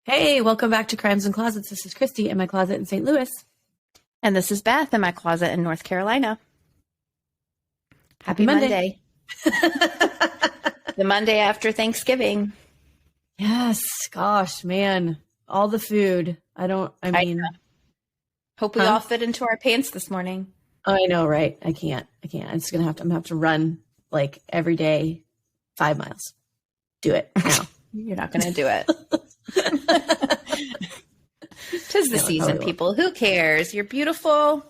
Hey, welcome back to Crimes and Closets. This is Cristy in my closet in St. Louis. And this is Beth in my closet in North Carolina. Happy Monday. The Monday after Thanksgiving. Yes. Gosh, man. All the food. I mean. Hope we all fit into our pants this morning. I know, right? I can't. I'm going to have to run like every day, 5 miles. Do it now. You're not going to do it. 'Tis the season, people. Who cares? You're beautiful.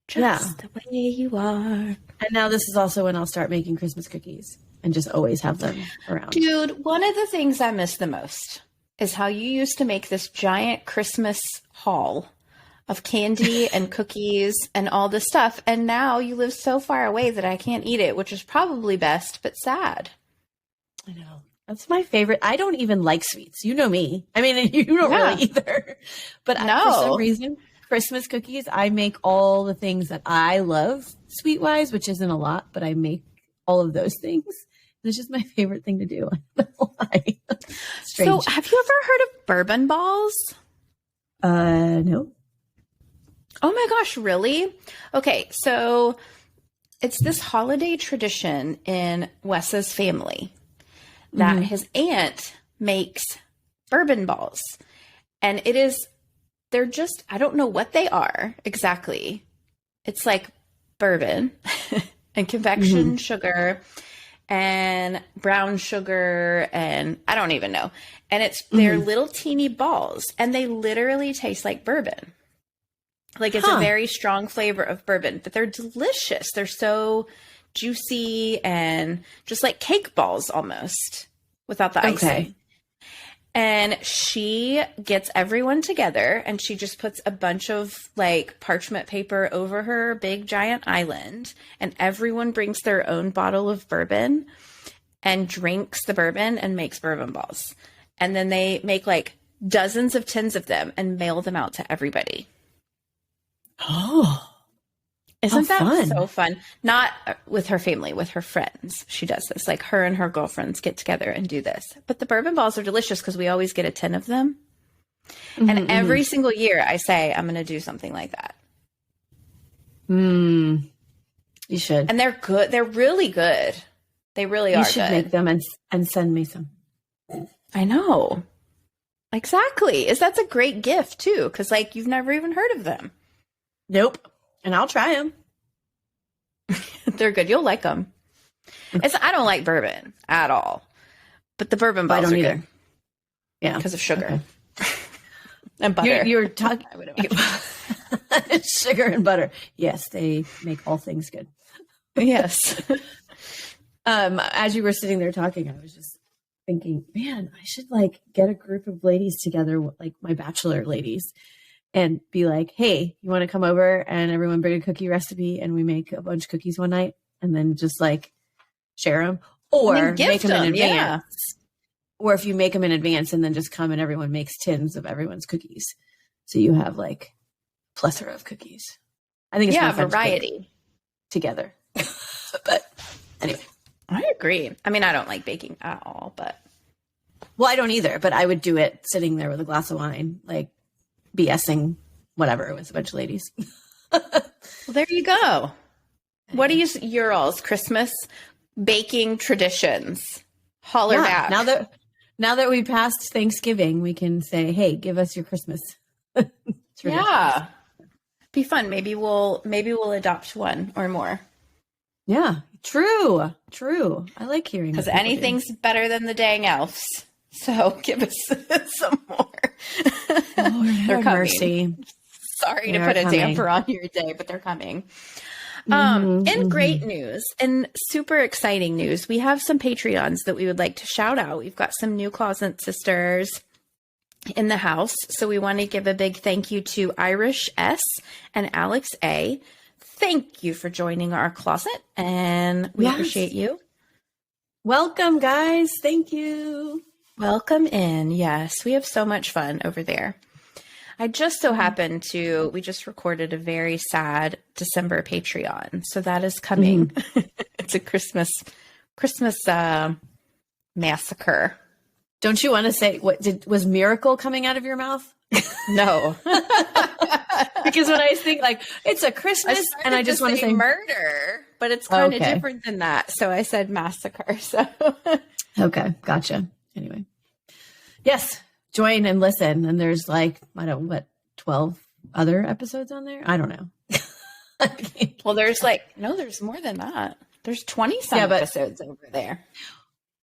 Just the way you are. And now this is also when I'll start making Christmas cookies and just always have them around. Dude, one of the things I miss the most is how you used to make this giant Christmas haul of candy and cookies and all this stuff. And now you live so far away that I can't eat it, which is probably best, but sad. I know. That's my favorite. I don't even like sweets. You know me. I mean, you don't really either. But for some reason, Christmas cookies, I make all the things that I love sweet-wise, which isn't a lot, but I make all of those things. It's just my favorite thing to do. I don't know why. So have you ever heard of bourbon balls? No. Oh my gosh, really? Okay, so it's this holiday tradition in Wes's family that his aunt makes bourbon balls. And they're just, I don't know what they are exactly. It's like bourbon and convection sugar and brown sugar and I don't even know. And they're little teeny balls and they literally taste like bourbon. Like it's a very strong flavor of bourbon, but they're delicious. They're so juicy and just like cake balls almost without the icing. And she gets everyone together and she just puts a bunch of like parchment paper over her big giant island and everyone brings their own bottle of bourbon and drinks the bourbon and makes bourbon balls. And then they make like dozens of tins of them and mail them out to everybody. Oh. Isn't that fun? So fun? Not with her family, with her friends. She does this. Like her and her girlfriends get together and do this. But the bourbon balls are delicious because we always get a tin of them. And every single year I say, I'm going to do something like that. You should. And they're good. They're really good. They really are good. You should make them and send me some. I know. Exactly. That's a great gift too. Because like you've never even heard of them. Nope. And I'll try them. They're good. You'll like them. I don't like bourbon at all, but the bourbon balls are good. Yeah, because of sugar and butter. You're talking sugar and butter. Yes, they make all things good. Yes. As you were sitting there talking, I was just thinking, man, I should like get a group of ladies together, like my bachelor ladies. And be like, hey, you want to come over and everyone bring a cookie recipe and we make a bunch of cookies one night and then just like share them or make them in advance. Yeah. Or if you make them in advance and then just come and everyone makes tins of everyone's cookies. So you have like plethora of cookies. I think it's variety together. But anyway. I agree. I mean, I don't like baking at all, but. Well, I don't either, but I would do it sitting there with a glass of wine, like BSing whatever with a bunch of ladies. Well, there you go. What is your all's Christmas baking traditions? Holler back. Now that we passed Thanksgiving, we can say, hey, give us your Christmas traditions. Yeah. Be fun. Maybe we'll adopt one or more. Yeah. True. I like hearing because anything's better than the dang elves. So give us some more. Lord, they're coming. Mercy. Sorry to put a damper on your day, but they're coming. In great news and super exciting news, we have some Patreons that we would like to shout out. We've got some new Closet Sisters in the house. So we want to give a big thank you to Irish S and Alex A. Thank you for joining our closet and we appreciate you. Welcome, guys. Thank you. Welcome in. Yes, we have so much fun over there. I just so happened we just recorded a very sad December Patreon. So that is coming. It's a Christmas massacre. Don't you want to say was miracle coming out of your mouth? No. Because when I think like it's a Christmas and I just want to say murder, but it's kind of different than that. So I said massacre. So okay, gotcha. Anyway. Yes, join and listen. And there's like, I don't know, what, 12 other episodes on there? I don't know. Well, there's there's more than that. There's 20 some episodes over there.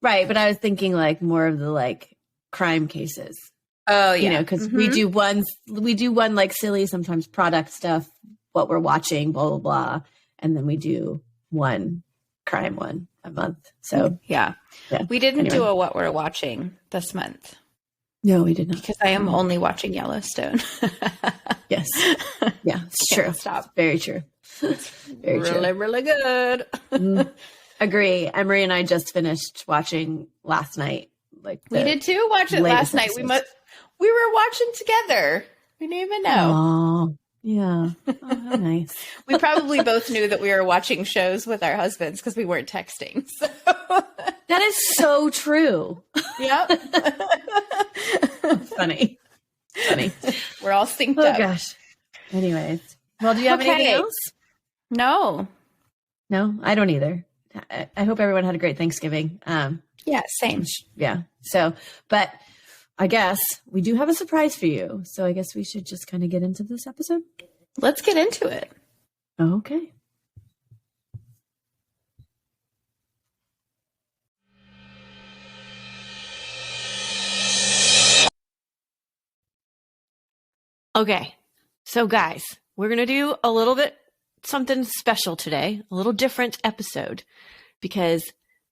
Right. But I was thinking like more of the like crime cases. Oh, yeah. You know, because we do one like silly, sometimes product stuff, what we're watching, blah, blah, blah. And then we do one crime one a month. So yeah. We didn't do a what we're watching this month. No, we did not. Because I am only watching Yellowstone. Yes. Yeah, it's true. Stop. Very true. Very really, true. really good. Agree. Emery and I just finished watching last night. Like we did too. Watch it last night. We were watching together. We didn't even know. Oh, yeah. Oh, how nice. We probably both knew that we were watching shows with our husbands because we weren't texting. So. That is so true. Yep. Funny. We're all synced up. Oh gosh. Anyways. Well, do you have anything else? No, I don't either. I hope everyone had a great Thanksgiving. Yeah, same. Yeah. So, but I guess we do have a surprise for you. So I guess we should just kind of get into this episode. Let's get into it. Okay. Okay. So guys, we're going to do a little bit something special today, a little different episode, because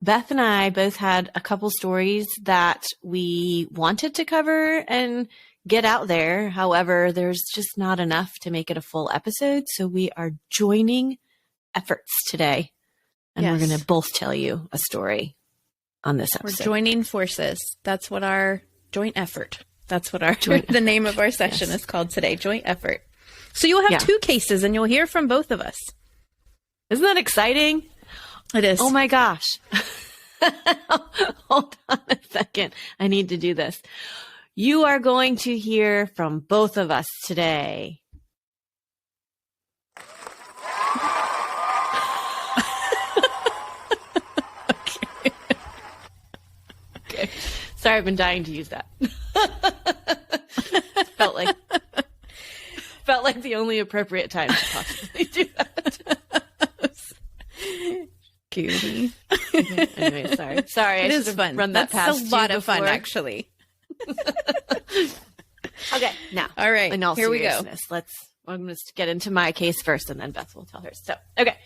Beth and I both had a couple stories that we wanted to cover and get out there. However, there's just not enough to make it a full episode. So we are joining efforts today. And we're going to both tell you a story on this episode. We're joining forces. That's what our joint effort. That's what our the name of our session is called today, joint effort. So you'll have two cases and you'll hear from both of us. Isn't that exciting? It is. Oh my gosh. Hold on a second. I need to do this. You are going to hear from both of us today. Okay. Sorry, I've been dying to use that. Felt like the only appropriate time to possibly do that. Cutie. Okay, anyway, sorry. It is fun. Run that past That's a lot of fun, actually. Okay, now. All right, in all here we go. I'm going to get into my case first, and then Beth will tell hers. So, okay.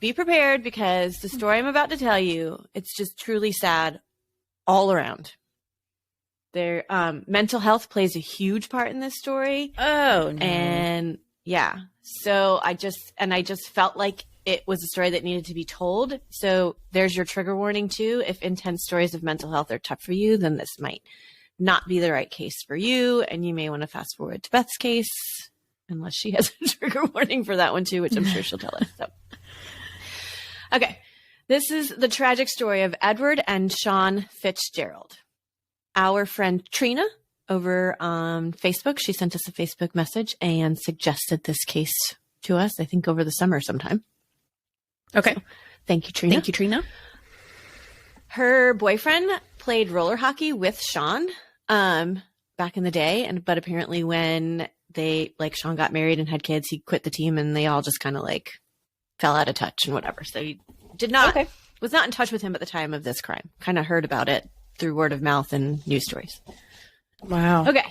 Be prepared because the story I'm about to tell you, it's just truly sad all around. Their mental health plays a huge part in this story. Oh, no. And yeah, so I just felt like it was a story that needed to be told. So there's your trigger warning too. If intense stories of mental health are tough for you, then this might not be the right case for you. And you may want to fast forward to Beth's case, unless she has a trigger warning for that one too, which I'm sure she'll tell us. So, okay. This is the tragic story of Edward and Sean Fitzgerald. Our friend Trina over on Facebook, she sent us a Facebook message and suggested this case to us, I think over the summer sometime. Okay. So, thank you, Trina. Her boyfriend played roller hockey with Sean back in the day, but apparently when Sean got married and had kids, he quit the team and they all just kind of fell out of touch and whatever. So he was not in touch with him at the time of this crime. Kind of heard about it through word of mouth and news stories. Wow. Okay.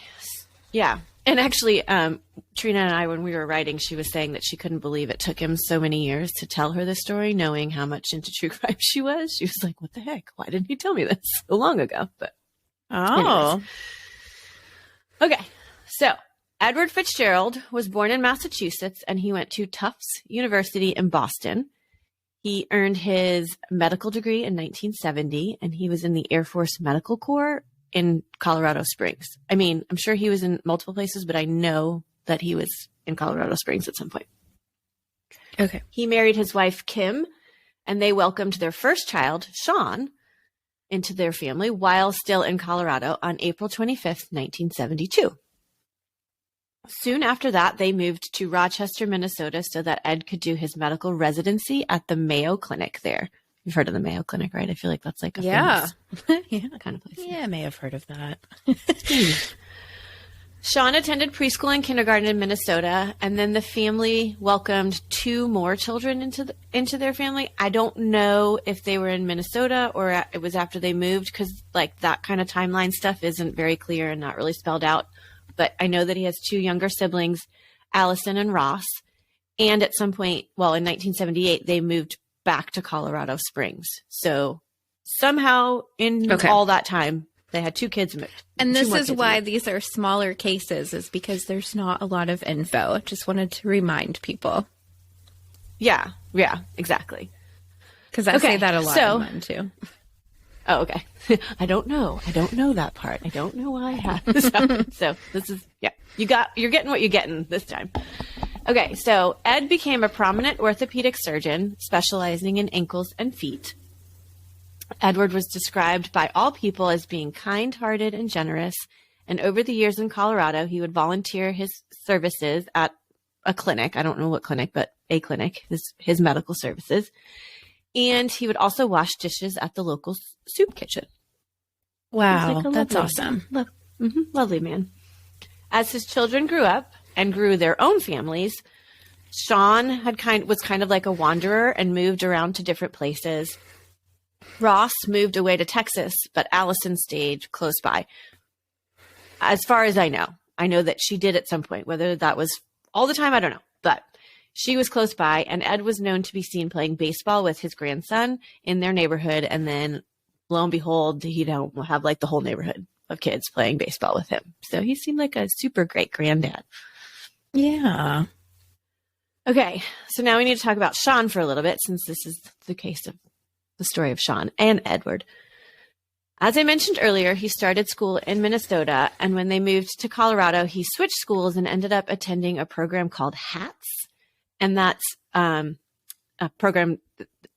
Yeah. And actually, Trina and I, when we were writing, she was saying that she couldn't believe it took him so many years to tell her this story, knowing how much into true crime she was. She was like, what the heck? Why didn't he tell me this so long ago? But anyways. Okay. So Edward Fitzgerald was born in Massachusetts, and he went to Tufts University in Boston. He earned his medical degree in 1970, and he was in the Air Force Medical Corps in Colorado Springs. I mean, I'm sure he was in multiple places, but I know that he was in Colorado Springs at some point. Okay. He married his wife, Kim, and they welcomed their first child, Sean, into their family while still in Colorado on April 25th, 1972. Soon after that, they moved to Rochester, Minnesota so that Ed could do his medical residency at the Mayo Clinic there. You've heard of the Mayo Clinic, right? I feel like that's like a famous kind of place. Yeah, I may have heard of that. Sean attended preschool and kindergarten in Minnesota, and then the family welcomed 2 more children into their family. I don't know if they were in Minnesota or it was after they moved, because like that kind of timeline stuff isn't very clear and not really spelled out. But I know that he has 2 younger siblings, Allison and Ross. And at some point, well, in 1978, they moved back to Colorado Springs. So somehow in all that time, they had 2 kids moved. And this is why these are smaller cases, is because there's not a lot of info. Just wanted to remind people. Yeah, exactly. Because I say that a lot in mine too. Oh, okay. I don't know that part. I don't know why I have. So this is, you're getting what you're getting this time. Okay. So Ed became a prominent orthopedic surgeon specializing in ankles and feet. Edward was described by all people as being kind-hearted and generous. And over the years in Colorado, he would volunteer his services at a clinic. I don't know what clinic, but a clinic, his medical services. And he would also wash dishes at the local soup kitchen. Wow, that's awesome. Lovely man. As his children grew up and grew their own families, Sean was kind of like a wanderer and moved around to different places. Ross moved away to Texas, but Allison stayed close by. As far as I know that she did at some point. Whether that was all the time, I don't know. But she was close by, and Ed was known to be seen playing baseball with his grandson in their neighborhood. And then, lo and behold, he'd have like the whole neighborhood of kids playing baseball with him. So he seemed like a super great granddad. Yeah. Okay, so now we need to talk about Sean for a little bit, since this is the case of the story of Sean and Edward. As I mentioned earlier, he started school in Minnesota, and when they moved to Colorado, he switched schools and ended up attending a program called HATS. And that's a program,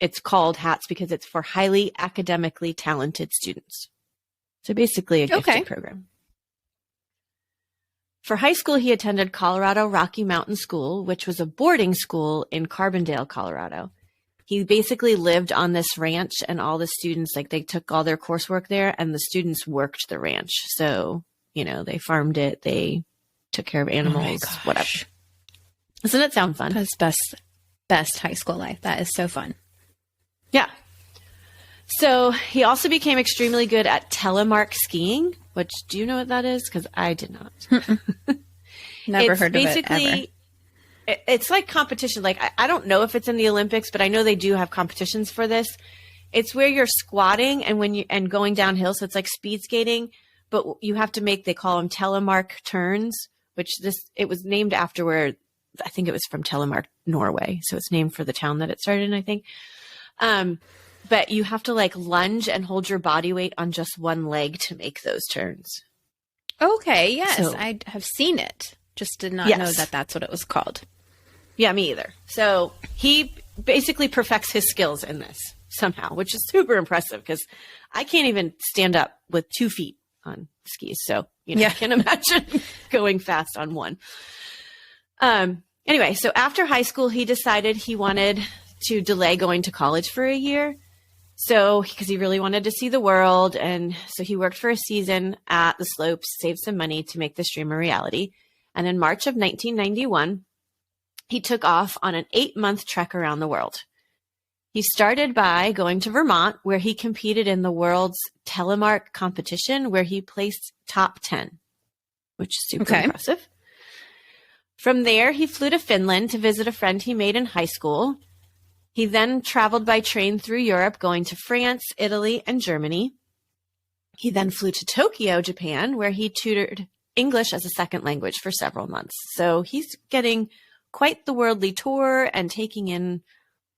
it's called HATS because it's for highly academically talented students. So basically a gifted program. For high school, he attended Colorado Rocky Mountain School, which was a boarding school in Carbondale, Colorado. He basically lived on this ranch, and all the students, like they took all their coursework there, and the students worked the ranch. So, they farmed it, they took care of animals, whatever. Doesn't it sound fun? That's best high school life. That is so fun. Yeah. So he also became extremely good at telemark skiing, which, do you know what that is? Because I did not. Never heard of it ever. It's like competition. Like, I don't know if it's in the Olympics, but I know they do have competitions for this. It's where you're squatting and going downhill. So it's like speed skating, but you have to they call them telemark turns, it was named after where, I think it was from Telemark, Norway. So it's named for the town that it started in, I think. But you have to like lunge and hold your body weight on just one leg to make those turns. Okay. Yes. So, I have seen it. Just did not know that that's what it was called. Yeah, me either. So he basically perfects his skills in this somehow, which is super impressive because I can't even stand up with 2 feet on skis. So, I can imagine going fast on one. Anyway, so after high school, he decided he wanted to delay going to college for a year. So, because he really wanted to see the world. And so he worked for a season at the Slopes, saved some money to make this dream a reality. And in March of 1991, he took off on an 8-month trek around the world. He started by going to Vermont, where he competed in the world's telemark competition, where he placed top 10, which is super impressive. From there, he flew to Finland to visit a friend he made in high school. He then traveled by train through Europe, going to France, Italy, and Germany. He then flew to Tokyo, Japan, where he tutored English as a second language for several months. So he's getting quite the worldly tour and taking in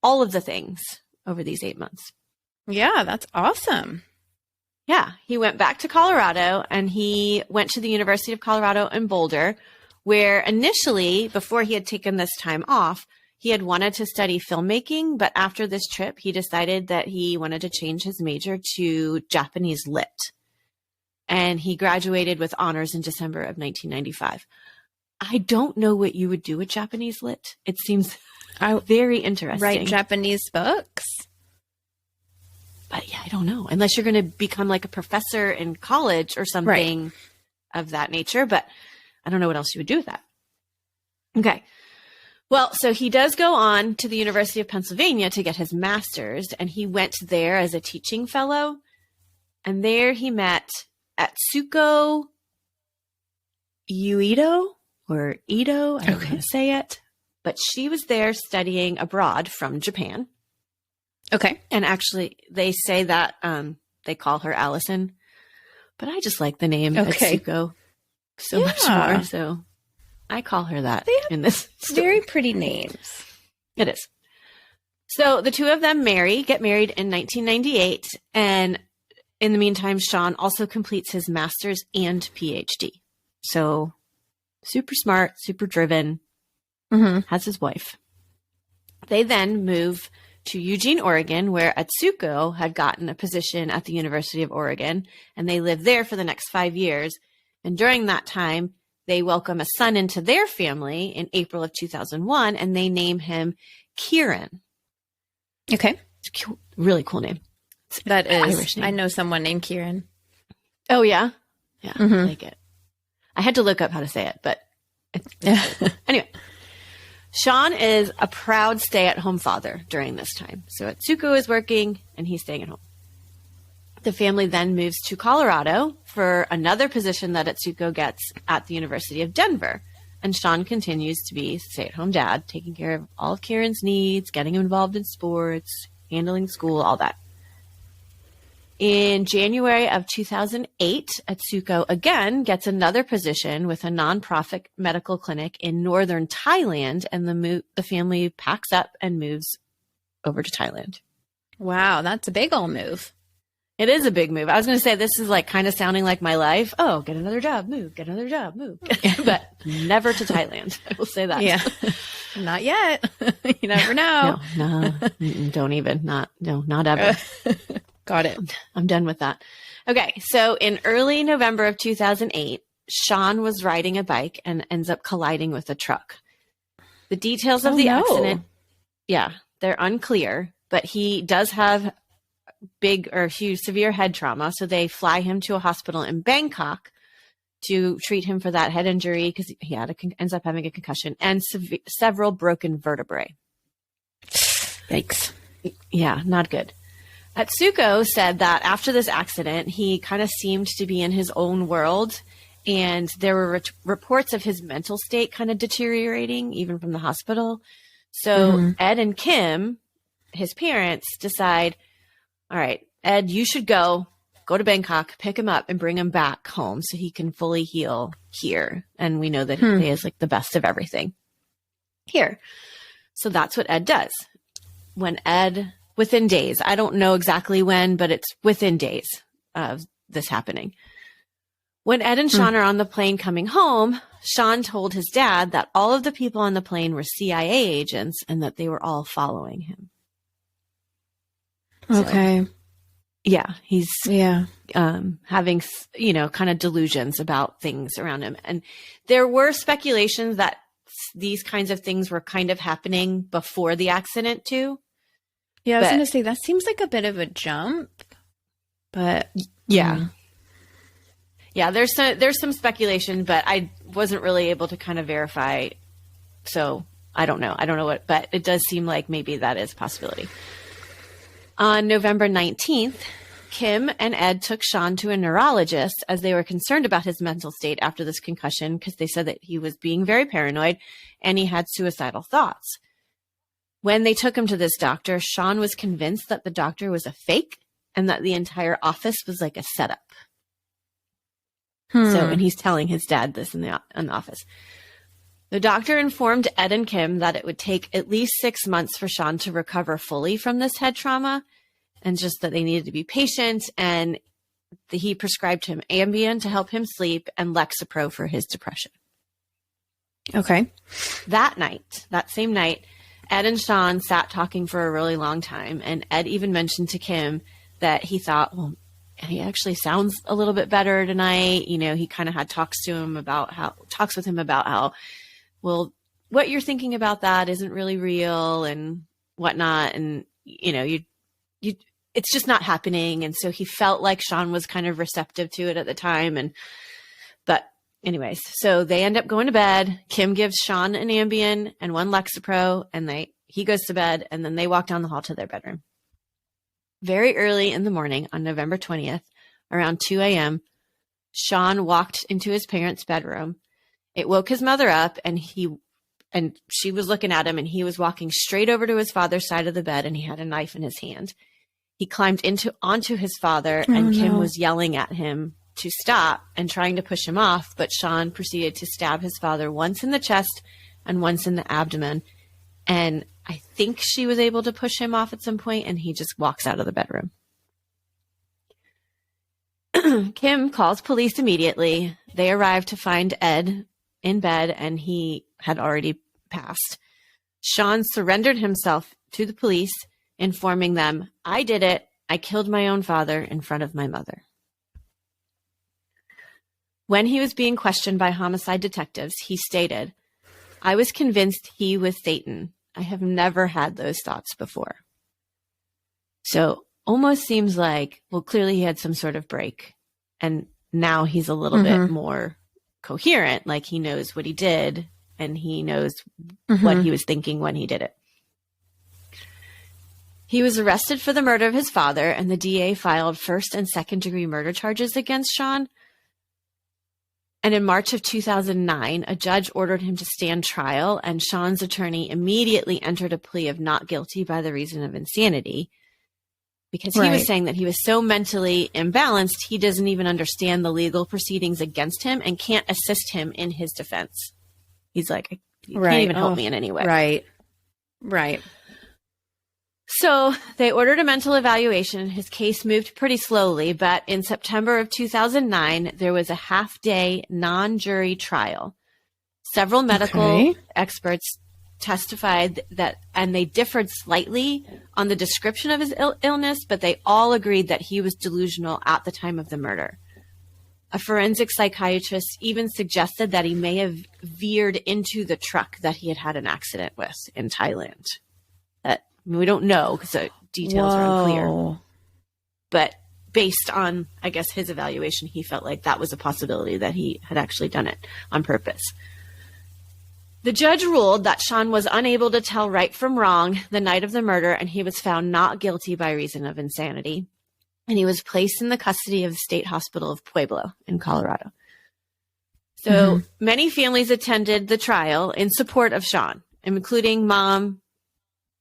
all of the things over these 8 months. Yeah, that's awesome. Yeah, he went back to Colorado, and he went to the University of Colorado in Boulder, where initially, before he had taken this time off, He had wanted to study filmmaking, but after this trip, he decided that he wanted to change his major to Japanese lit. And he graduated with honors in December of 1995. I don't know what you would do with Japanese lit. It seems very interesting. Write Japanese books? But yeah, I don't know. Unless you're going to become like a professor in college or something of that nature. But I don't know what else you would do with that. Okay. Well, so he does go on to the University of Pennsylvania to get his master's, and he went there as a teaching fellow. And there he met Atsuko Uedo or Ito. I don't know how to say it. But she was there studying abroad from Japan. Okay. And actually, they say that they call her Allison. But I just like the name Atsuko so much more. So I call her that in this story. Very pretty names. It is. So the two of them get married in 1998. And in the meantime, Sean also completes his master's and PhD. So super smart, super driven, has his wife. They then move to Eugene, Oregon, where Atsuko had gotten a position at the University of Oregon. And they lived there for the next 5 years. And during that time, they welcome a son into their family in April of 2001, and they name him Kieran. Okay. It's a really cool name. That is. Irish name. I know someone named Kieran. Oh, yeah? Yeah, I like it. I had to look up how to say it, but anyway. Sean is a proud stay-at-home father during this time. So Atsuko is working, and he's staying at home. The family then moves to Colorado for another position that Atsuko gets at the University of Denver. And Sean continues to be stay-at-home dad, taking care of all of Kieran's needs, getting him involved in sports, handling school, all that. In January of 2008, Atsuko again gets another position with a nonprofit medical clinic in northern Thailand, and the family packs up and moves over to Thailand. Wow, that's a big old move. It is a big move. I was going to say, this is like kind of sounding like my life. Oh, get another job, move, get another job, move. But never to Thailand. I will say that. Yeah. Not yet. You never know. No, don't even. Not ever. Got it. I'm done with that. Okay. So in early November of 2008, Sean was riding a bike and ends up colliding with a truck. The details of the accident, they're unclear, but he does have huge severe head trauma. So they fly him to a hospital in Bangkok to treat him for that head injury because he ends up having a concussion and several broken vertebrae. Yikes. Yeah, not good. Atsuko said that after this accident, he kind of seemed to be in his own world, and there were reports of his mental state kind of deteriorating, even from the hospital. So Ed and Kim, his parents, decide, all right, Ed, you should go to Bangkok, pick him up, and bring him back home so he can fully heal here. And we know that he is like the best of everything here. So that's what Ed does. Within days, I don't know exactly when, but it's within days of this happening. When Ed and Sean are on the plane coming home, Sean told his dad that all of the people on the plane were CIA agents and that they were all following him. Okay. So, yeah, he's having, kind of delusions about things around him. And there were speculations that these kinds of things were kind of happening before the accident too. Yeah, I was going to say, that seems like a bit of a jump, but yeah. Yeah, there's some speculation, but I wasn't really able to kind of verify. So I don't know. I don't know what, but it does seem like maybe that is a possibility. On November 19th, Kim and Ed took Sean to a neurologist as they were concerned about his mental state after this concussion because they said that he was being very paranoid and he had suicidal thoughts. When they took him to this doctor, Sean was convinced that the doctor was a fake and that the entire office was like a setup. And he's telling his dad this in the office. The doctor informed Ed and Kim that it would take at least 6 months for Sean to recover fully from this head trauma, and just that they needed to be patient. And he prescribed him Ambien to help him sleep and Lexapro for his depression. Okay. That same night, Ed and Sean sat talking for a really long time, and Ed even mentioned to Kim that he thought, well, he actually sounds a little bit better tonight. You know, he kind of had talks with him about how, well, what you're thinking about that isn't really real and whatnot. And, you know, it's just not happening. And so he felt like Sean was kind of receptive to it at the time. But anyways, so they end up going to bed. Kim gives Sean an Ambien and one Lexapro, and he goes to bed, and then they walk down the hall to their bedroom. Very early in the morning on November 20th, around 2 a.m., Sean walked into his parents' bedroom. It woke his mother up, and she was looking at him, and he was walking straight over to his father's side of the bed, and he had a knife in his hand. He climbed onto his father, and Kim was yelling at him to stop and trying to push him off, but Sean proceeded to stab his father once in the chest and once in the abdomen. And I think she was able to push him off at some point, and he just walks out of the bedroom. Kim calls police immediately. They arrive to find Ed in bed, and he had already passed. Sean surrendered himself to the police, informing them, "I did it. I killed my own father in front of my mother." When he was being questioned by homicide detectives, he stated, "I was convinced he was Satan. I have never had those thoughts before." So almost seems like, well, clearly he had some sort of break, and now he's a little bit more coherent. Like he knows what he did, and he knows what he was thinking when he did it. He was arrested for the murder of his father, and the DA filed first and second degree murder charges against Sean. And in March of 2009, a judge ordered him to stand trial, and Sean's attorney immediately entered a plea of not guilty by the reason of insanity, because he was saying that he was so mentally imbalanced, he doesn't even understand the legal proceedings against him and can't assist him in his defense. He's like, you can't even help me in any way. Right. So they ordered a mental evaluation. His case moved pretty slowly, but in September of 2009, there was a half-day non-jury trial. Several medical experts testified that, and they differed slightly on the description of his illness, but they all agreed that he was delusional at the time of the murder. A forensic psychiatrist even suggested that he may have veered into the truck that he had had an accident with in Thailand. We don't know because the details are unclear. But based on, I guess, his evaluation, he felt like that was a possibility that he had actually done it on purpose. The judge ruled that Sean was unable to tell right from wrong the night of the murder, and he was found not guilty by reason of insanity. And he was placed in the custody of the State Hospital of Pueblo in Colorado. So many families attended the trial in support of Sean, including mom,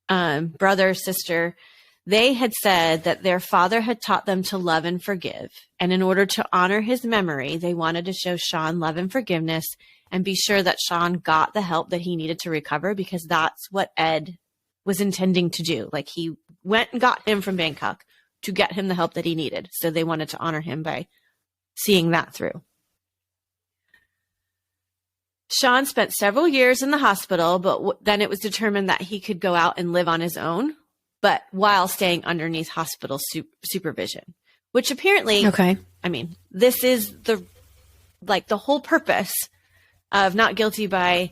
brother, sister. They had said that their father had taught them to love and forgive. And in order to honor his memory, they wanted to show Sean love and forgiveness and be sure that Sean got the help that he needed to recover, because that's what Ed was intending to do. Like, he went and got him from Bangkok to get him the help that he needed. So they wanted to honor him by seeing that through. Sean spent several years in the hospital, but then it was determined that he could go out and live on his own, but while staying underneath hospital supervision, which apparently, I mean, this is the whole purpose of not guilty by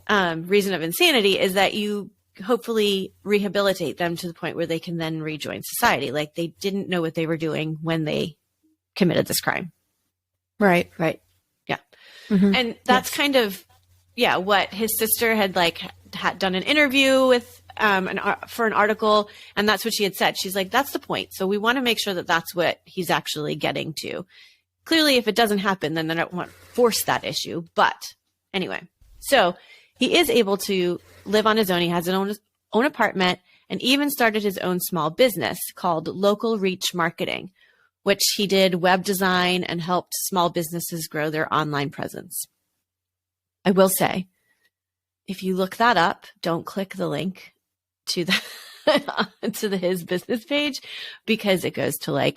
reason of insanity, is that you hopefully rehabilitate them to the point where they can then rejoin society. Like, they didn't know what they were doing when they committed this crime. Right. Yeah. And that's kind of, what his sister had had done an interview with for an article, and that's what she had said. She's like, that's the point. So we want to make sure that that's what he's actually getting to. Clearly, if it doesn't happen, then they don't want to force that issue. But anyway, so he is able to live on his own. He has his own apartment, and even started his own small business called Local Reach Marketing, which he did web design and helped small businesses grow their online presence. I will say, if you look that up, don't click the link to his business page, because it goes to a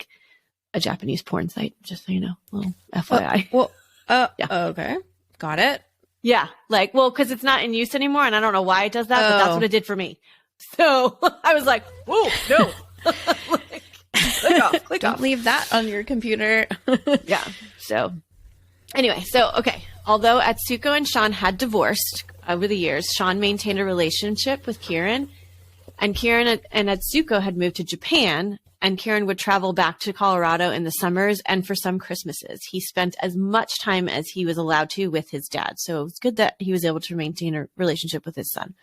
Japanese porn site, just so you know, little FYI. Okay. Got it. Yeah. Like, well, because it's not in use anymore, and I don't know why it does that, but that's what it did for me. So I was like, whoa, no. Like, click off. Don't leave that on your computer. Yeah. So anyway, okay. Although Atsuko and Sean had divorced over the years, Sean maintained a relationship with Kieran, and Kieran and Atsuko had moved to Japan, and Kieran would travel back to Colorado in the summers and for some Christmases. He spent as much time as he was allowed to with his dad. So it was good that he was able to maintain a relationship with his son.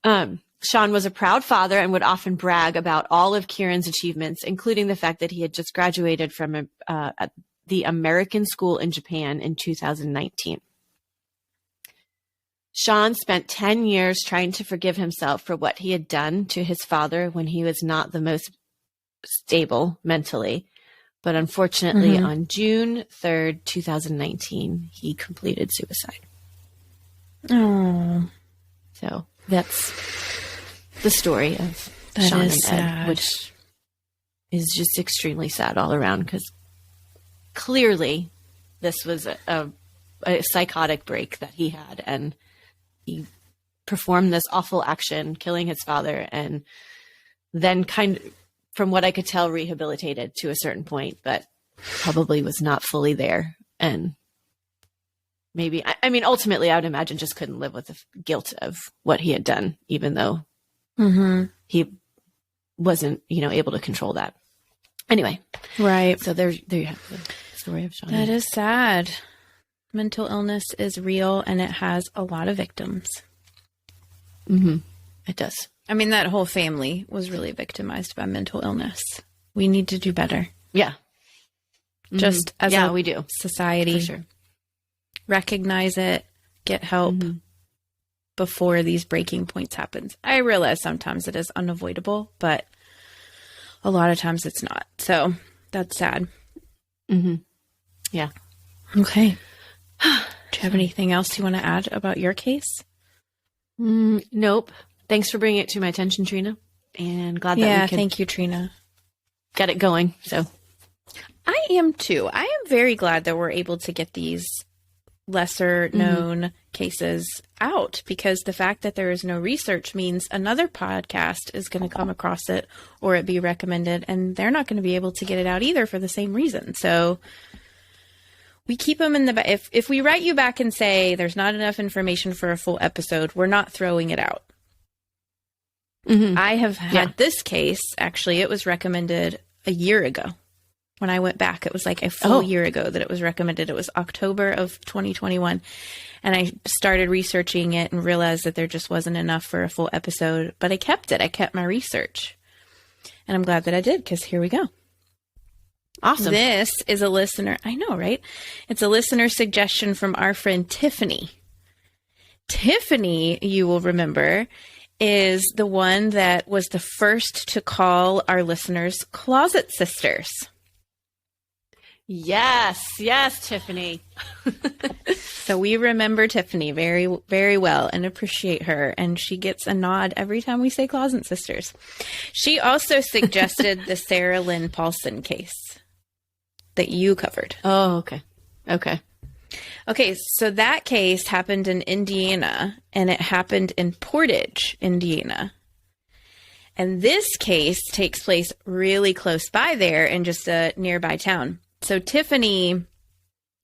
Sean was a proud father and would often brag about all of Kieran's achievements, including the fact that he had just graduated from the American school in Japan in 2019. Sean spent 10 years trying to forgive himself for what he had done to his father when he was not the most stable mentally. But unfortunately, on June 3rd, 2019, he completed suicide. Oh. So that's the story of That Sean is and sad. Ed, which is just extremely sad all around, because clearly this was a psychotic break that he had, and he performed this awful action, killing his father, and then kind of, from what I could tell, rehabilitated to a certain point, but probably was not fully there. And maybe, I mean, ultimately, I would imagine just couldn't live with the guilt of what he had done, even though he wasn't, able to control that. Anyway. Right. So there you have the story of Sean. That is sad. Mental illness is real, and it has a lot of victims. It does. I mean, that whole family was really victimized by mental illness. We need to do better. Yeah. Just as a we do. society. For sure. Recognize it, get help before these breaking points happens. I realize sometimes it is unavoidable, but a lot of times it's not. So that's sad. Yeah. Okay. Do you have anything else you want to add about your case? Nope. Thanks for bringing it to my attention, Trina. And glad that we could thank you, Trina. get it going. So I am too. I am very glad that we're able to get these lesser known cases out, because the fact that there is no research means another podcast is going to come across it or it be recommended, and they're not going to be able to get it out either for the same reason. So we keep them in the if we write you back and say there's not enough information for a full episode, we're not throwing it out. I have had this case, actually, it was recommended a year ago. When I went back, it was like a full year ago that it was recommended. It was October of 2021. And I started researching it and realized that there just wasn't enough for a full episode. But I kept it. I kept my research. And I'm glad that I did, because here we go. Awesome. This is a listener. I know, right? It's a listener suggestion from our friend Tiffany. Tiffany, you will remember, is the one that was the first to call our listeners closet sisters. Yes, Tiffany. So we remember Tiffany very, very well and appreciate her. And she gets a nod every time we say closet sisters. She also suggested the Sarah Lynn Paulson case that you covered. Oh, okay. Okay, so that case happened in Indiana, and it happened in Portage, Indiana. And this case takes place really close by there in just a nearby town. So Tiffany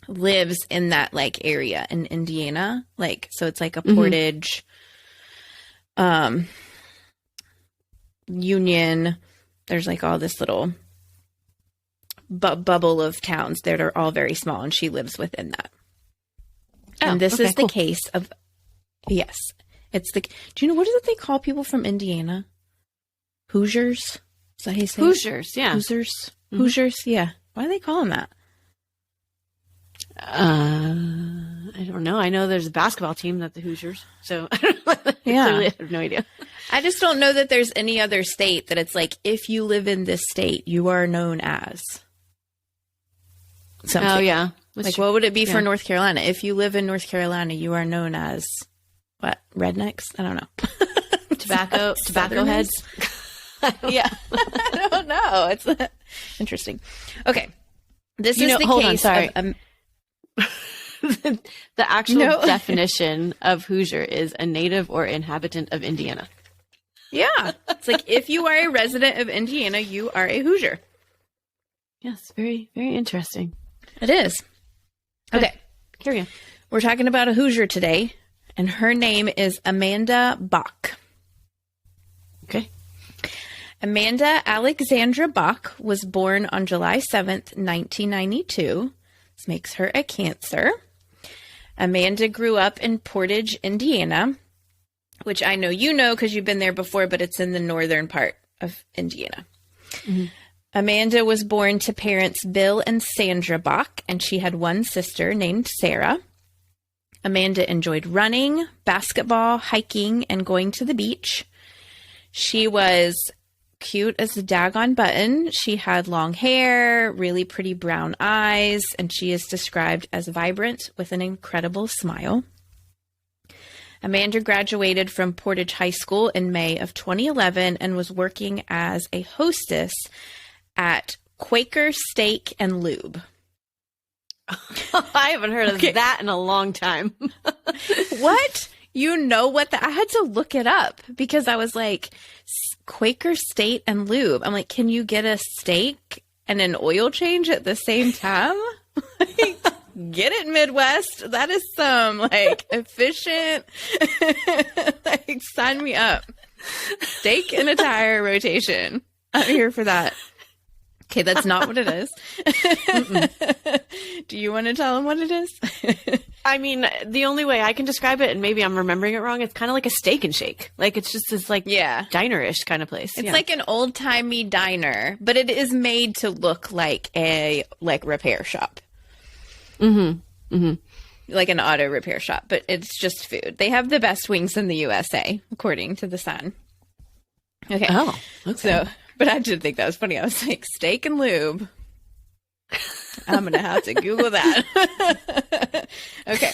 lives in that area in Indiana, so it's like a Portage, Union. There's all this little bubble of towns that are all very small, and she lives within that. And this is the case of, yes, it's do you know, what is it they call people from Indiana? Hoosiers? Is that how you say it? Hoosiers, yeah. Hoosiers? Hoosiers, yeah. Why do they call them that? I don't know. I know there's a basketball team that's the Hoosiers. So Yeah. Clearly I have no idea. I just don't know that there's any other state that it's if you live in this state, you are known as something. Oh, yeah. What would it be for North Carolina? If you live in North Carolina, you are known as what? Rednecks? I don't know. Tobacco heads. Yeah. I don't know. It's interesting. Okay. This is the hold case on, sorry. of The actual definition of Hoosier is a native or inhabitant of Indiana. Yeah. It's like, if you are a resident of Indiana, you are a Hoosier. Yes, very, very interesting. It is. Okay. Carry on. We're talking about a Hoosier today, and her name is Amanda Bach. Okay. Amanda Alexandra Bach was born on July 7th, 1992. This makes her a Cancer. Amanda grew up in Portage, Indiana, which I know you know because you've been there before, but it's in the northern part of Indiana. Mm-hmm. Amanda was born to parents Bill and Sandra Bach, and she had one sister named Sarah. Amanda enjoyed running, basketball, hiking, and going to the beach. She was cute as a daggone button. She had long hair, really pretty brown eyes, and she is described as vibrant with an incredible smile. Amanda graduated from Portage High School in May of 2011 and was working as a hostess at Quaker Steak and Lube. I haven't heard of that in a long time. What? You know what? I had to look it up because I was like, Quaker Steak and Lube. I'm like, can you get a steak and an oil change at the same time? Like, get it, Midwest. That is some like efficient. Like, sign me up. Steak and a tire rotation. I'm here for that. Okay, that's not what it is. Do you want to tell them what it is? I mean, the only way I can describe it, and maybe I'm remembering it wrong, it's kind of like a steak and shake. Like, it's just this, like, diner-ish kind of place. It's like an old-timey diner, but it is made to look like a, like, repair shop. Mm-hmm. Mm-hmm. Like an auto repair shop, but it's just food. They have the best wings in the USA, according to the Sun. Okay. Oh, okay. So, but I did think that was funny. I was like, steak and lube. I'm going to have to Google that. Okay.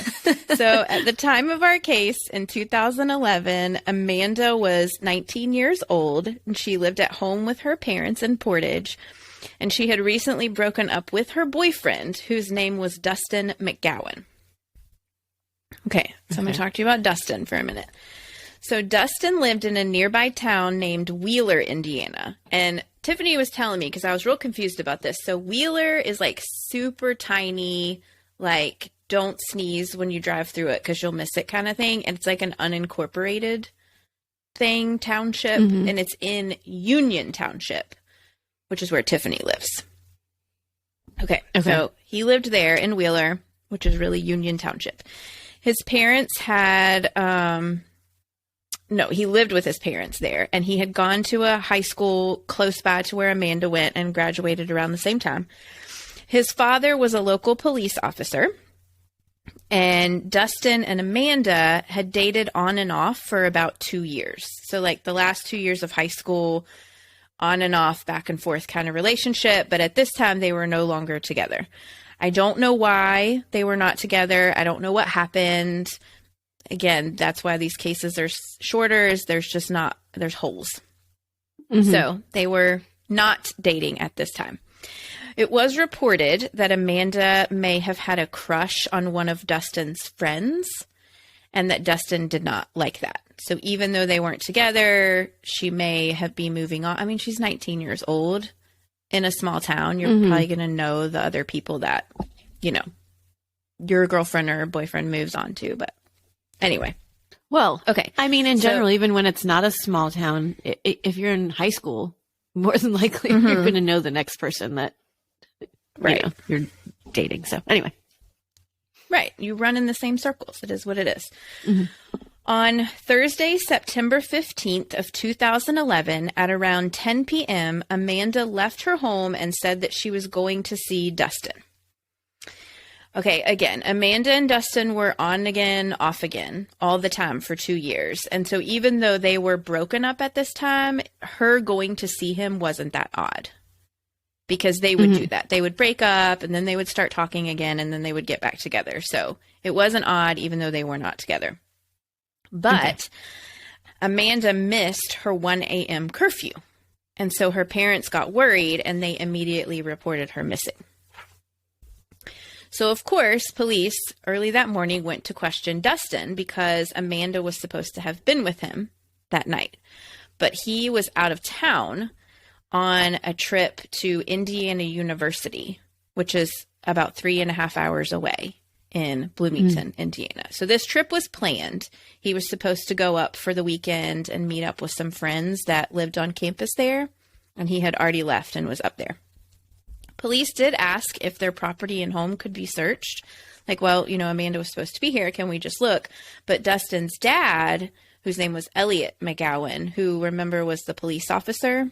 So at the time of our case in 2011, Amanda was 19 years old and she lived at home with her parents in Portage. And she had recently broken up with her boyfriend, whose name was Dustin McGowan. Okay. So I'm going to talk to you about Dustin for a minute. So Dustin lived in a nearby town named Wheeler, Indiana. And Tiffany was telling me, because I was real confused about this. So Wheeler is like super tiny, like don't sneeze when you drive through it because you'll miss it kind of thing. And it's like an unincorporated township. Mm-hmm. And it's in Union Township, which is where Tiffany lives. Okay. So he lived there in Wheeler, which is really Union Township. His parents had... No, he lived with his parents there, and he had gone to a high school close by to where Amanda went and graduated around the same time. His father was a local police officer, and Dustin and Amanda had dated on and off for about 2 years. So like the last 2 years of high school, on and off, back and forth kind of relationship. But at this time, they were no longer together. I don't know why they were not together. I don't know what happened. Again, that's why these cases are shorter, is there's holes. Mm-hmm. So they were not dating at this time. It was reported that Amanda may have had a crush on one of Dustin's friends and that Dustin did not like that. So even though they weren't together, she may have been moving on. I mean, she's 19 years old in a small town. You're probably going to know the other people that, you know, your girlfriend or boyfriend moves on to, but anyway. Well, okay. I mean, in general, even when it's not a small town, if you're in high school, more than likely you're going to know the next person that you're dating. So anyway. Right. You run in the same circles. It is what it is. Mm-hmm. On Thursday, September 15th of 2011, at around 10 p.m., Amanda left her home and said that she was going to see Dustin. Okay, again, Amanda and Dustin were on again, off again, all the time for 2 years. And so even though they were broken up at this time, her going to see him wasn't that odd. Because they would do that. They would break up, and then they would start talking again, and then they would get back together. So it wasn't odd, even though they were not together. But Amanda missed her 1 a.m. curfew. And so her parents got worried, and they immediately reported her missing. So, of course, police early that morning went to question Dustin because Amanda was supposed to have been with him that night. But he was out of town on a trip to Indiana University, which is about 3.5 hours away in Bloomington, Indiana. So this trip was planned. He was supposed to go up for the weekend and meet up with some friends that lived on campus there, and he had already left and was up there. Police did ask if their property and home could be searched. Like, well, Amanda was supposed to be here. Can we just look? But Dustin's dad, whose name was Elliot McGowan, who, remember, was the police officer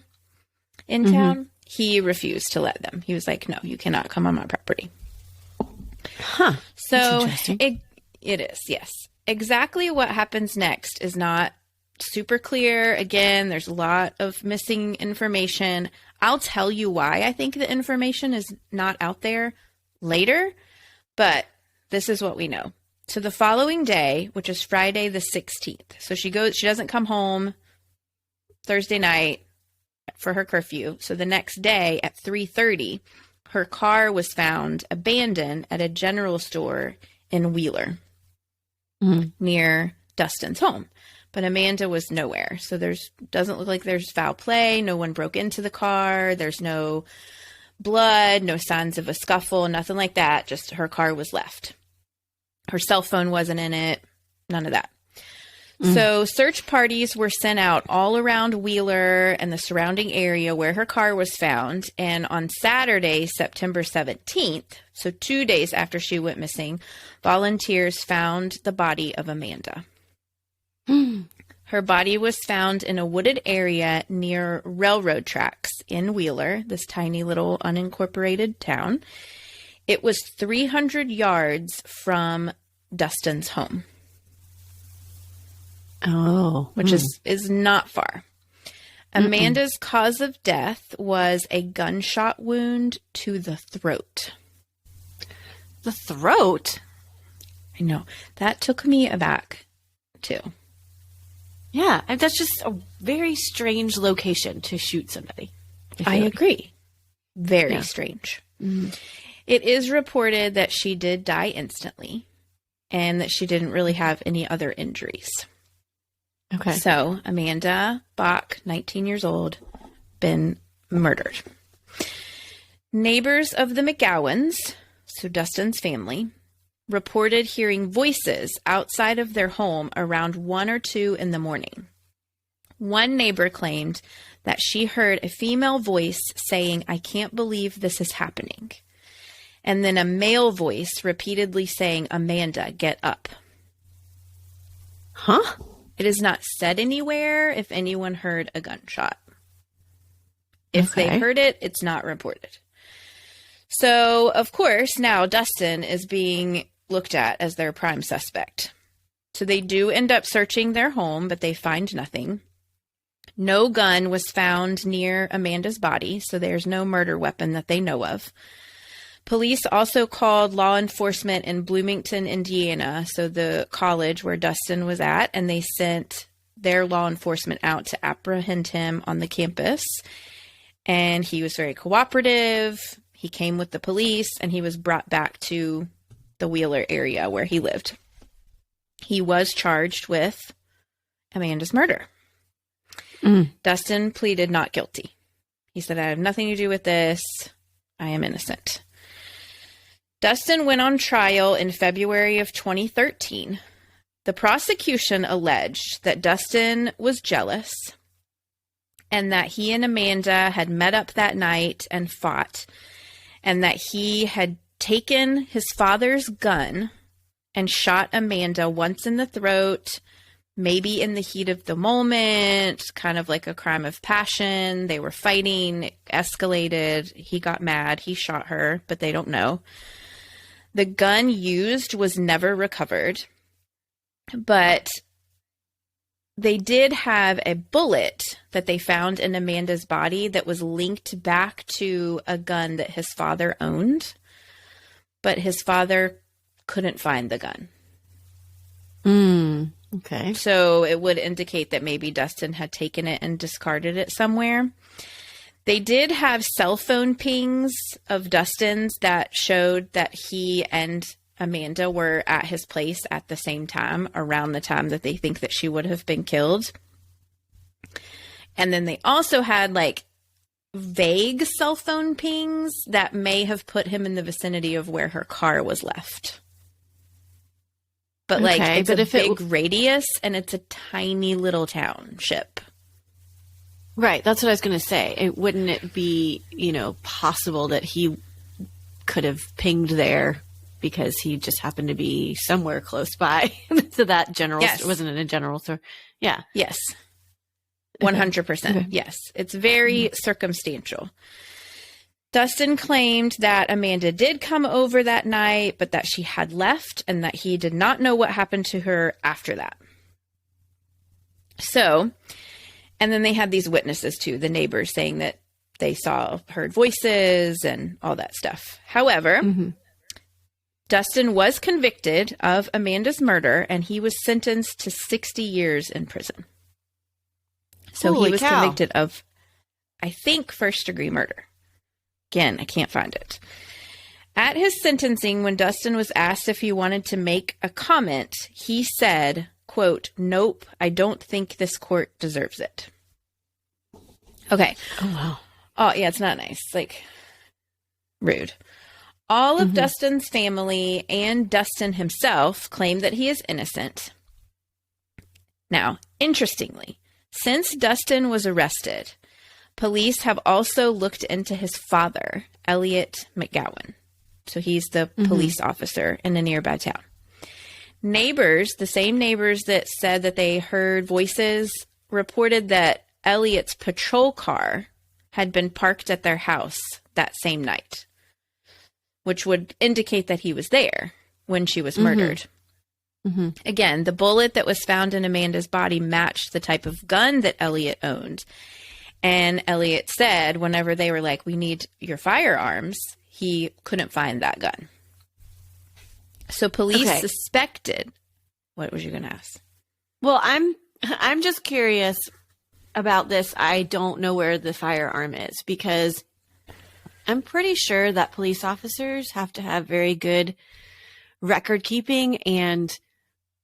in town, he refused to let them. He was like, no, you cannot come on my property. Huh. So it is, yes. Exactly what happens next is not super clear. Again, there's a lot of missing information. I'll tell you why I think the information is not out there later, but this is what we know. So the following day, which is Friday the 16th. So she doesn't come home Thursday night for her curfew. So the next day at 3:30, her car was found abandoned at a general store in Wheeler near Dustin's home. But Amanda was nowhere. So doesn't look like there's foul play. No one broke into the car. There's no blood, no signs of a scuffle, nothing like that. Just her car was left. Her cell phone wasn't in it. None of that. So search parties were sent out all around Wheeler and the surrounding area where her car was found. And on Saturday, September 17th, so 2 days after she went missing, volunteers found the body of Amanda. Her body was found in a wooded area near railroad tracks in Wheeler, this tiny little unincorporated town. It was 300 yards from Dustin's home. Oh. Which is not far. Amanda's cause of death was a gunshot wound to the throat. The throat? I know. That took me aback, too. Yeah, and that's just a very strange location to shoot somebody. I agree. Very strange. It is reported that she did die instantly and that she didn't really have any other injuries. Okay. So, Amanda Bach, 19 years old, been murdered. Neighbors of the McGowans, so Dustin's family, reported hearing voices outside of their home around 1 or 2 in the morning. One neighbor claimed that she heard a female voice saying, "I can't believe this is happening." And then a male voice repeatedly saying, "Amanda, get up." Huh? It is not said anywhere if anyone heard a gunshot. If they heard it, it's not reported. So, of course, now Dustin is being looked at as their prime suspect. So they do end up searching their home, but they find nothing. No gun was found near Amanda's body, so there's no murder weapon that they know of. Police also called law enforcement in Bloomington, Indiana, so the college where Dustin was at, and they sent their law enforcement out to apprehend him on the campus. And he was very cooperative. He came with the police, and he was brought back to the Wheeler area where he lived. He was charged with Amanda's murder. Dustin pleaded not guilty. He said, "I have nothing to do with this. I am innocent." Dustin went on trial in February of 2013. The prosecution alleged that Dustin was jealous and that he and Amanda had met up that night and fought, and that he had taken his father's gun and shot Amanda once in the throat, maybe in the heat of the moment, kind of like a crime of passion. They were fighting, it escalated. He got mad. He shot her, but they don't know. The gun used was never recovered, but they did have a bullet that they found in Amanda's body that was linked back to a gun that his father owned, but his father couldn't find the gun. Okay. So it would indicate that maybe Dustin had taken it and discarded it somewhere. They did have cell phone pings of Dustin's that showed that he and Amanda were at his place at the same time, around the time that they think that she would have been killed. And then they also had like vague cell phone pings that may have put him in the vicinity of where her car was left. But like, Okay, it's but a if it- big radius and it's a tiny little township. Right. That's what I was going to say. Wouldn't it be, possible that he could have pinged there because he just happened to be somewhere close by to that general Yes. store? Wasn't it a general store? Yeah. Yes. 100%. Okay. Yes. It's very circumstantial. Dustin claimed that Amanda did come over that night, but that she had left and that he did not know what happened to her after that. So, and then they had these witnesses too, the neighbors saying that they heard voices and all that stuff. However, Dustin was convicted of Amanda's murder and he was sentenced to 60 years in prison. So Holy he was cow. convicted of, I think, first-degree murder. Again, I can't find it. At his sentencing, when Dustin was asked if he wanted to make a comment, he said, quote, "Nope, I don't think this court deserves it." Okay. Oh, wow. Oh, yeah, it's not nice. Like, rude. All of Dustin's family and Dustin himself claim that he is innocent. Now, interestingly, since Dustin was arrested, police have also looked into his father, Elliot McGowan. So he's the police officer in a nearby town. Neighbors, the same neighbors that said that they heard voices, reported that Elliot's patrol car had been parked at their house that same night, which would indicate that he was there when she was murdered. Again, the bullet that was found in Amanda's body matched the type of gun that Elliot owned. And Elliot said whenever they were like, "We need your firearms," he couldn't find that gun. So police suspected. What was you going to ask? Well, I'm just curious about this. I don't know where the firearm is because I'm pretty sure that police officers have to have very good record keeping and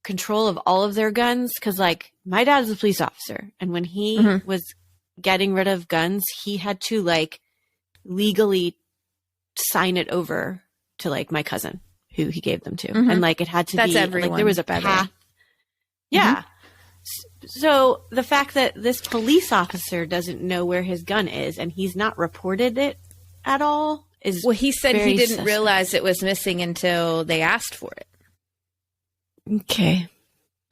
control of all of their guns. Because, like, my dad is a police officer, and when he was getting rid of guns, he had to like legally sign it over to like my cousin who he gave them to, and like it had to That's be everyone, like there was a by the way. path. Yeah. So the fact that this police officer doesn't know where his gun is and he's not reported it at all is Well, he said he very didn't suspect. realize it was missing until they asked for it. Okay.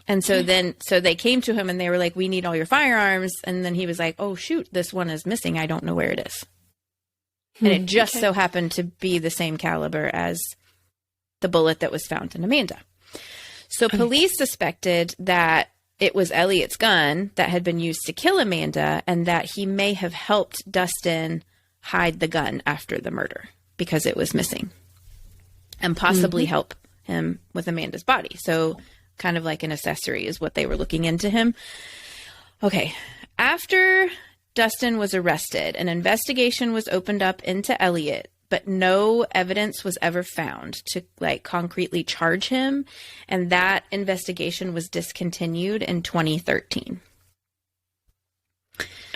And so they came to him and they were like, "We need all your firearms." And then he was like, "Oh, shoot, this one is missing. I don't know where it is." And it just so happened to be the same caliber as the bullet that was found in Amanda. So police suspected that it was Elliot's gun that had been used to kill Amanda and that he may have helped Dustin hide the gun after the murder because it was missing and possibly help him with Amanda's body. So kind of like an accessory is what they were looking into him. Okay. After Dustin was arrested, an investigation was opened up into Elliot, but no evidence was ever found to like concretely charge him. And that investigation was discontinued in 2013.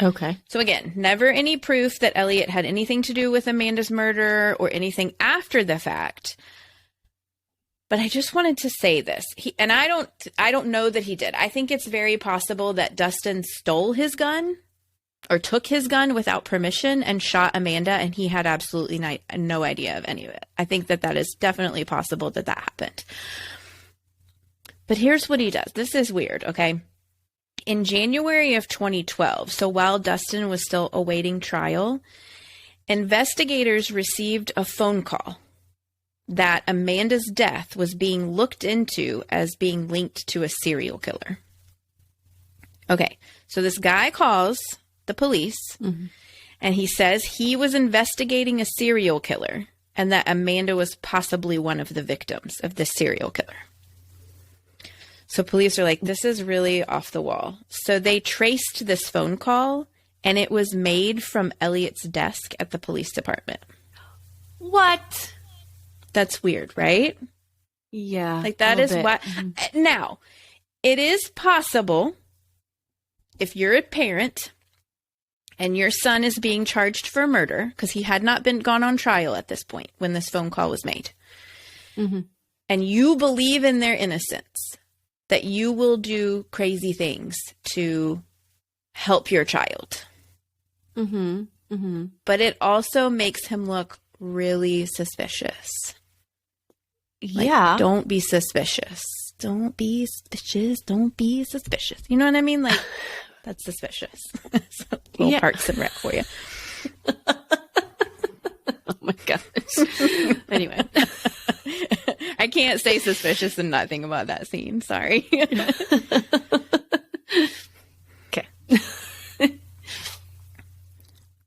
Okay. So again, never any proof that Elliot had anything to do with Amanda's murder or anything after the fact. But I just wanted to say this. I don't know that he did. I think it's very possible that Dustin stole his gun or took his gun without permission and shot Amanda, and he had absolutely no idea of any of it. I think that is definitely possible that happened. But here's what he does. This is weird, okay? In January of 2012, so while Dustin was still awaiting trial, investigators received a phone call that Amanda's death was being looked into as being linked to a serial killer. Okay, so this guy calls the police and he says he was investigating a serial killer and that Amanda was possibly one of the victims of this serial killer. So police are like, this is really off the wall. So they traced this phone call and it was made from Elliot's desk at the police department. What? That's weird, right? Yeah. Like, that is why. Now, it is possible if you're a parent and your son is being charged for murder, because he had not been gone on trial at this point when this phone call was made, and you believe in their innocence, that you will do crazy things to help your child. But it also makes him look really suspicious. Like, don't be suspicious. Don't be suspicious. Don't be suspicious. You know what I mean? Like, that's suspicious. So, little Parks and Rec for you. Oh my gosh. Anyway. I can't say suspicious and not think about that scene. Sorry. Okay.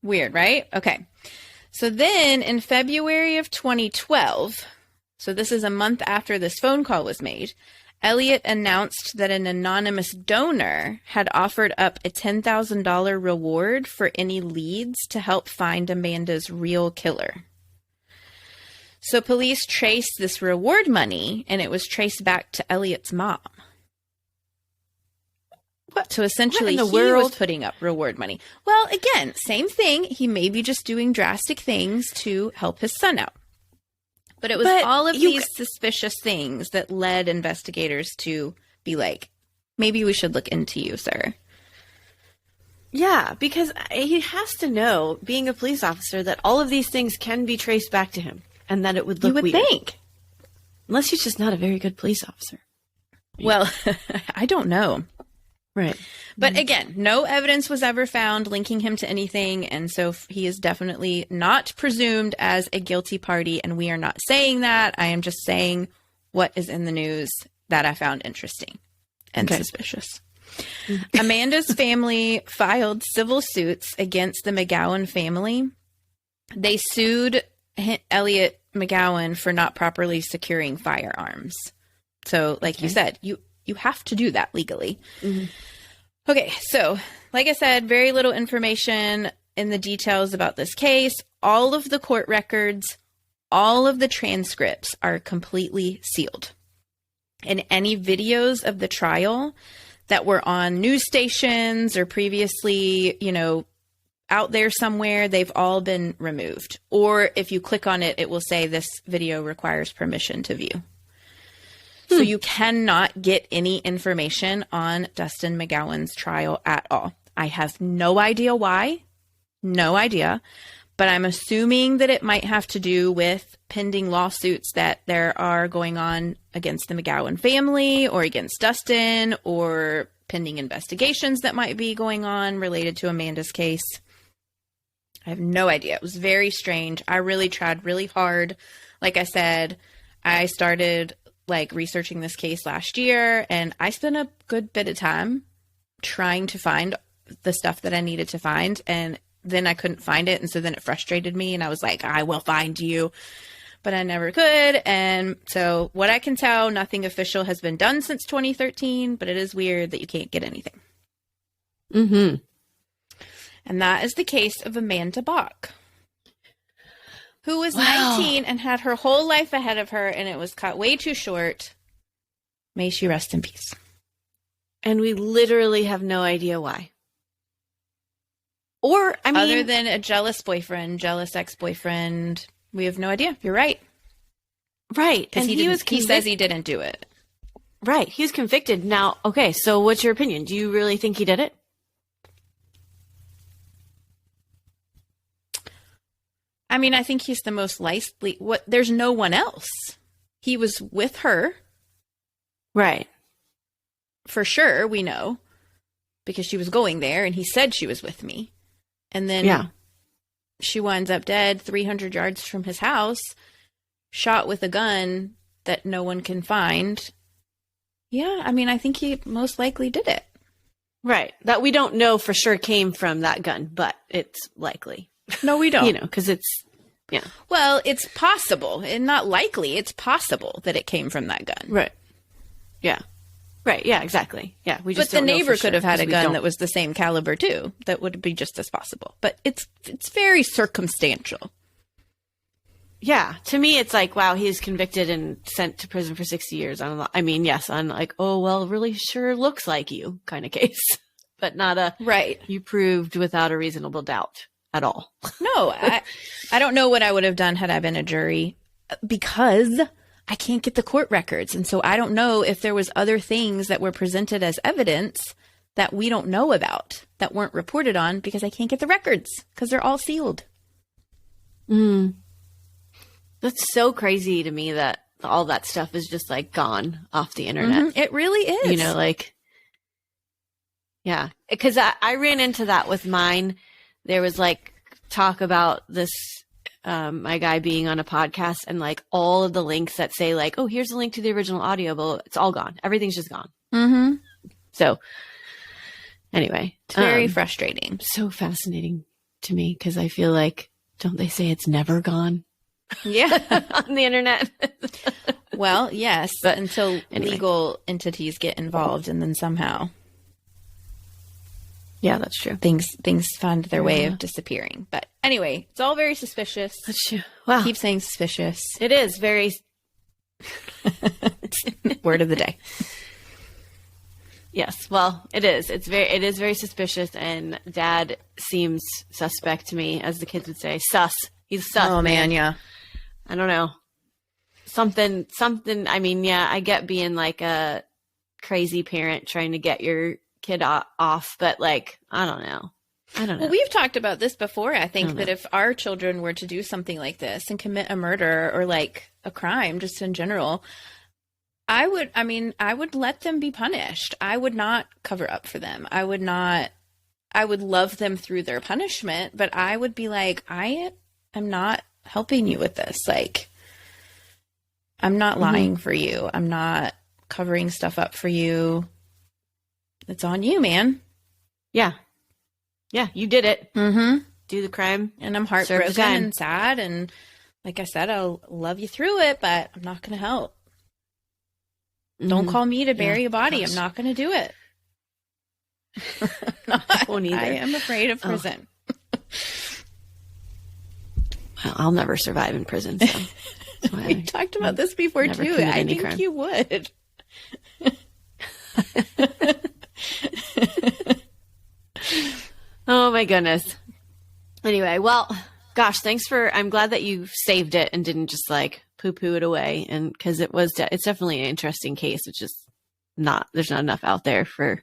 Weird, right? Okay. So then in February of 2012, so this is a month after this phone call was made, Elliot announced that an anonymous donor had offered up a $10,000 reward for any leads to help find Amanda's real killer. So police traced this reward money, and it was traced back to Elliot's mom. What? So essentially, he was putting up reward money. Well, again, same thing. He may be just doing drastic things to help his son out. But it was all of these suspicious things that led investigators to be like, maybe we should look into you, sir. Yeah, because he has to know, being a police officer, that all of these things can be traced back to him, and that it would look weird. You would think. Unless he's just not a very good police officer. Well, I don't know. Right. But again, no evidence was ever found linking him to anything, and so he is definitely not presumed as a guilty party, and we are not saying that. I am just saying what is in the news that I found interesting and suspicious. Amanda's family filed civil suits against the McGowan family. They sued Elliot McGowan for not properly securing firearms. So, like you said, you have to do that legally. Okay, so like I said, very little information in the details about this case. All of the court records, all of the transcripts are completely sealed. And any videos of the trial that were on news stations or previously, out there somewhere, they've all been removed. Or if you click on it, it will say this video requires permission to view. So you cannot get any information on Dustin McGowan's trial at all. I have no idea why. No idea. But I'm assuming that it might have to do with pending lawsuits that there are going on against the McGowan family or against Dustin, or pending investigations that might be going on related to Amanda's case. I have no idea. It was very strange. I really tried really hard. Like I said, I started researching this case last year, and I spent a good bit of time trying to find the stuff that I needed to find, and then I couldn't find it, and so then it frustrated me, and I was like, I will find you, but I never could. And so what I can tell, nothing official has been done since 2013, but it is weird that you can't get anything. And that is the case of Amanda Bach, who was 19 and had her whole life ahead of her, and it was cut way too short. May she rest in peace. And we literally have no idea why. Or, other than a jealous boyfriend, jealous ex-boyfriend, we have no idea. You're right. Right. And he says he didn't do it. Right. He was convicted. Now, okay, so what's your opinion? Do you really think he did it? I think he's the most likely. There's no one else. He was with her. Right. For sure, we know. Because she was going there, and he said she was with me. And then she winds up dead 300 yards from his house, shot with a gun that no one can find. Yeah, I think he most likely did it. Right. That we don't know for sure came from that gun, but it's likely. No, we don't. Because it's, Well, it's possible, and not likely. It's possible that it came from that gun. Right. Yeah. Right. Yeah, exactly. Yeah. We just But the don't know neighbor for could sure, have had 'cause a we gun don't- that was the same caliber too. That would be just as possible. But it's very circumstantial. Yeah. To me, it's like, wow, he's convicted and sent to prison for 60 years. I mean, yes, I'm like, oh, well, it really sure looks like you kind of case, but not a, Right. you proved without a reasonable doubt at all. No, I don't know what I would have done had I been a jury, because I can't get the court records. And so I don't know if there was other things that were presented as evidence that we don't know about, that weren't reported on, because I can't get the records because they're all sealed. That's so crazy to me that all that stuff is just like gone off the internet. Mhm. It really is. You know, like, yeah, because I ran into that with mine. There was like talk about this, my guy being on a podcast, and like all of the links that say like, oh, here's the link to the original audio, but it's all gone. Everything's just gone. Mm-hmm. So anyway, It's very frustrating. so fascinating to me because I feel like, don't they say it's never gone Yeah. on the internet? Well, yes, But until anyway. legal entities get involved, and then somehow Yeah, that's true. things find their way of disappearing. But anyway, it's all very suspicious. That's true. Wow. Keep saying suspicious. It is very, Word of the day. yes. Well, it is. It is very suspicious, and Dad seems suspect to me, as the kids would say. Sus. He's sus. Oh man, yeah. I don't know. Something. I mean, yeah, I get being like a crazy parent trying to get your kid off, but like, I don't know. Well, we've talked about this before. I think don't that know. if our children were to do something like this and commit a murder or like a crime just in general, I would let them be punished. I would not cover up for them. I would love them through their punishment, but I would be like, I am not helping you with this. Like, I'm not lying for you. I'm not covering stuff up for you. It's on you, man. Yeah. Yeah, you did it. Mm-hmm. Do the crime. And I'm Serve the heartbroken time. and sad. And like I said, I'll love you through it, but I'm not going to help. Don't call me to bury a body. Gosh. I'm not going to do it. Won't either. I am afraid of prison. I'll never survive in prison. So that's why We I talked about this before never too. commit I any think crime. you would. Oh my goodness. Anyway, well, gosh, I'm glad that you saved it and didn't just like poo-poo it away. And because it's definitely an interesting case. It's just there's not enough out there for,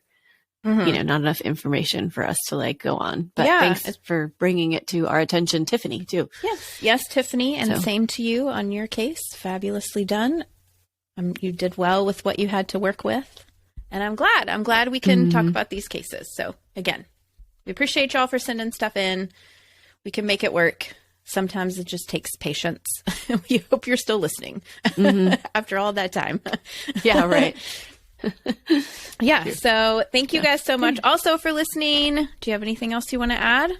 not enough information for us to like go on. But Yeah. thanks for bringing it to our attention, Tiffany, too. Yes, Tiffany, and So- same to you on your case. Fabulously done. You did well with what you had to work with. And I'm glad we can talk about these cases. So again, we appreciate y'all for sending stuff in. We can make it work. Sometimes it just takes patience. We hope you're still listening after all that time. Yeah, right. Yeah. So thank you guys so much also for listening. Do you have anything else you want to add?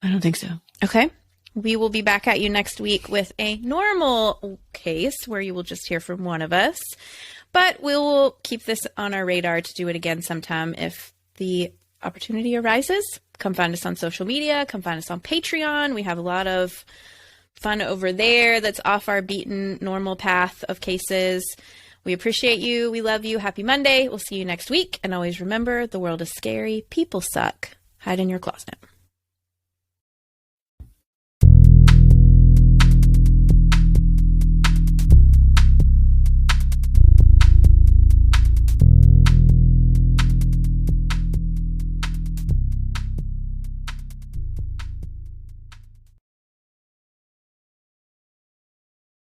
I don't think so. Okay. We will be back at you next week with a normal case where you will just hear from one of us. But we will keep this on our radar to do it again sometime if the opportunity arises. Come find us on social media. Come find us on Patreon. We have a lot of fun over there that's off our beaten normal path of cases. We appreciate you. We love you. Happy Monday. We'll see you next week. And always remember, the world is scary. People suck. Hide in your closet.